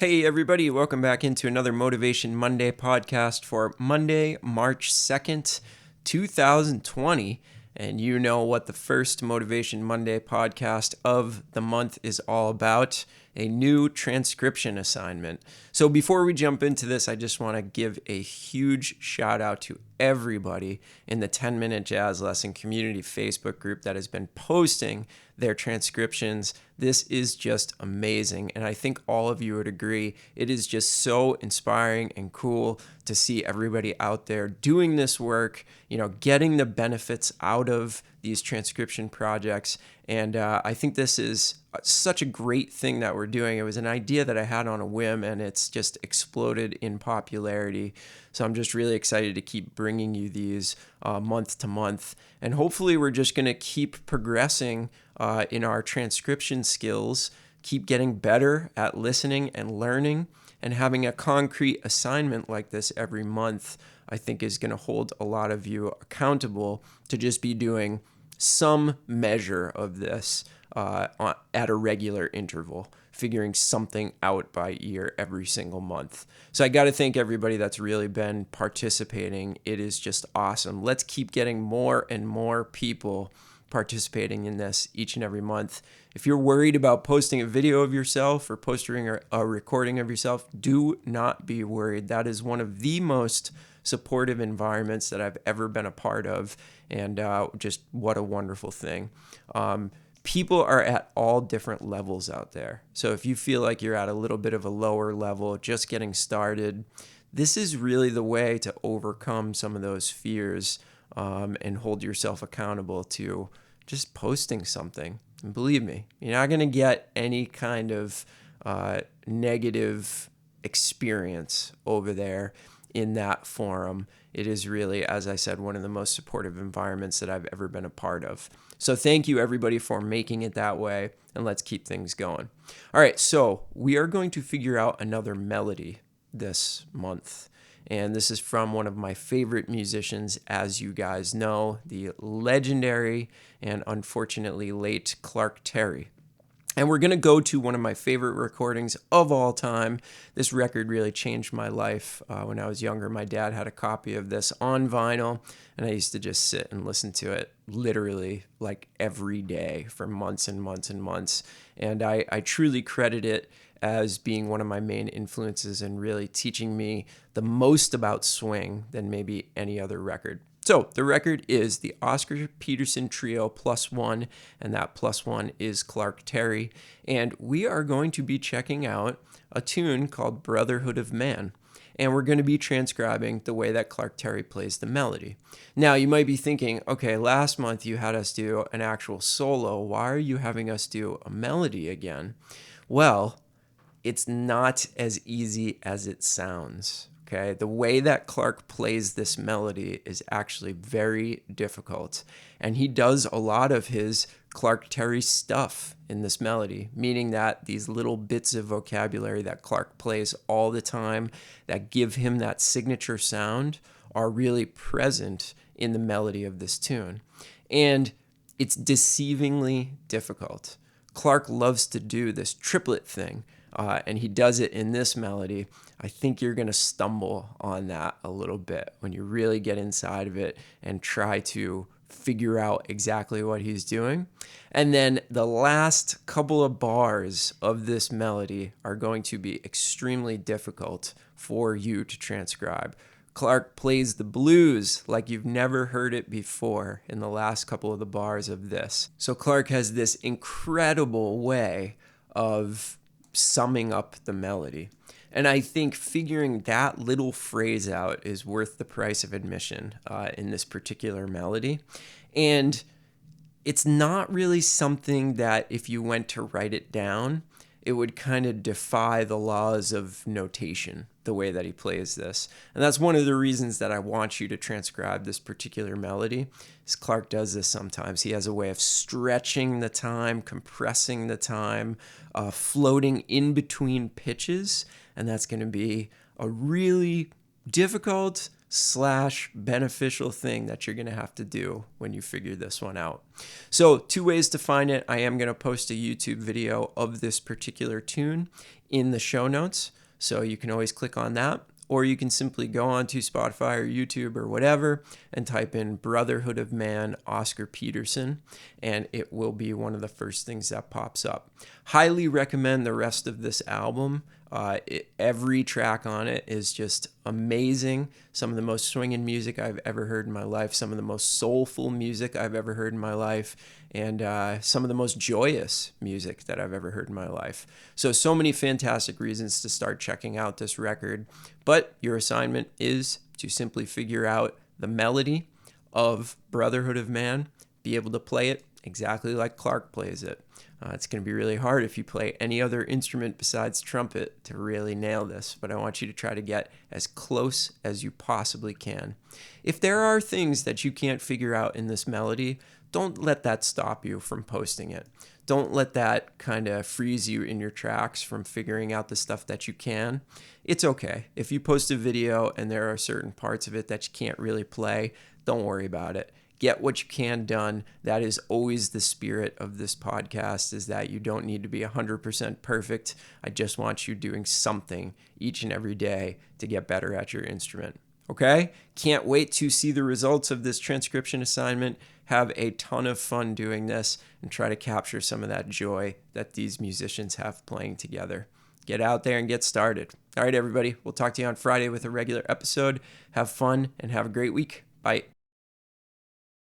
Hey everybody, welcome back into another Motivation Monday podcast for Monday, March 2nd, 2020. And you know what the first Motivation Monday podcast of the month is all about, a new transcription assignment. So before we jump into this, I just want to give a huge shout out to everybody in the 10-Minute Jazz Lesson community Facebook group that has been posting their transcriptions. This is just amazing, and I think all of you would agree. It is just so inspiring and cool to see everybody out there doing this work, getting the benefits out of these transcription projects. And I think this is such a great thing that we're doing. It was an idea that I had on a whim, and it's just exploded in popularity. So I'm just really excited to keep bringing you these month to month. And hopefully we're just going to keep progressing in our transcription skills, keep getting better at listening and learning, and having a concrete assignment like this every month, I think is going to hold a lot of you accountable to just be doing some measure of this at a regular interval, figuring something out by ear every single month. So I got to thank everybody that's really been participating. It is just awesome. Let's keep getting more and more people participating in this each and every month. If you're worried about posting a video of yourself or posting a recording of yourself, do not be worried. That is one of the most supportive environments that I've ever been a part of, and just what a wonderful thing. People are at all different levels out there. So if you feel like you're at a little bit of a lower level, just getting started, this is really the way to overcome some of those fears and hold yourself accountable to just posting something. And believe me, you're not going to get any kind of negative experience over there in that forum. It is really, as I said, one of the most supportive environments that I've ever been a part of. So thank you everybody for making it that way, and let's keep things going. All right, so we are going to figure out another melody this month. And this is from one of my favorite musicians, as you guys know, the legendary and unfortunately late Clark Terry. And we're going to go to one of my favorite recordings of all time. This record really changed my life. When I was younger, my dad had a copy of this on vinyl, and I used to just sit and listen to it literally like every day for months and months and months. And I truly credit it as being one of my main influences and really teaching me the most about swing than maybe any other record. So the record is the Oscar Peterson Trio +1, and that +1 is Clark Terry. And we are going to be checking out a tune called Brotherhood of Man. And we're going to be transcribing the way that Clark Terry plays the melody. Now, you might be thinking, okay, last month you had us do an actual solo. Why are you having us do a melody again? Well, it's not as easy as it sounds. Okay, the way that Clark plays this melody is actually very difficult. And he does a lot of his Clark Terry stuff in this melody, meaning that these little bits of vocabulary that Clark plays all the time that give him that signature sound are really present in the melody of this tune. And it's deceivingly difficult. Clark loves to do this triplet thing. And he does it in this melody. I think you're going to stumble on that a little bit when you really get inside of it and try to figure out exactly what he's doing. And then the last couple of bars of this melody are going to be extremely difficult for you to transcribe. Clark plays the blues like you've never heard it before in the last couple of the bars of this. So Clark has this incredible way of summing up the melody. And I think figuring that little phrase out is worth the price of admission in this particular melody. And it's not really something that if you went to write it down, it would kind of defy the laws of notation, the way that he plays this. And that's one of the reasons that I want you to transcribe this particular melody, is Clark does this sometimes. He has a way of stretching the time, compressing the time, floating in between pitches, and that's going to be a really difficult beneficial thing that you're going to have to do when you figure this one out. So 2 ways to find it. I am going to post a YouTube video of this particular tune in the show notes, so you can always click on that. Or you can simply go onto Spotify or YouTube or whatever and type in Brotherhood of Man, Oscar Peterson, and it will be one of the first things that pops up. Highly recommend the rest of this album. Every track on it is just amazing. Some of the most swinging music I've ever heard in my life, some of the most soulful music I've ever heard in my life, and some of the most joyous music that I've ever heard in my life. So many fantastic reasons to start checking out this record. But your assignment is to simply figure out the melody of Brotherhood of Man, be able to play it exactly like Clark plays it. It's going to be really hard if you play any other instrument besides trumpet to really nail this, but I want you to try to get as close as you possibly can. If there are things that you can't figure out in this melody, don't let that stop you from posting it. Don't let that kind of freeze you in your tracks from figuring out the stuff that you can. It's okay. If you post a video and there are certain parts of it that you can't really play, don't worry about it. Get what you can done. That is always the spirit of this podcast, is that you don't need to be 100% perfect. I just want you doing something each and every day to get better at your instrument. Okay? Can't wait to see the results of this transcription assignment. Have a ton of fun doing this and try to capture some of that joy that these musicians have playing together. Get out there and get started. All right, everybody. We'll talk to you on Friday with a regular episode. Have fun and have a great week. Bye.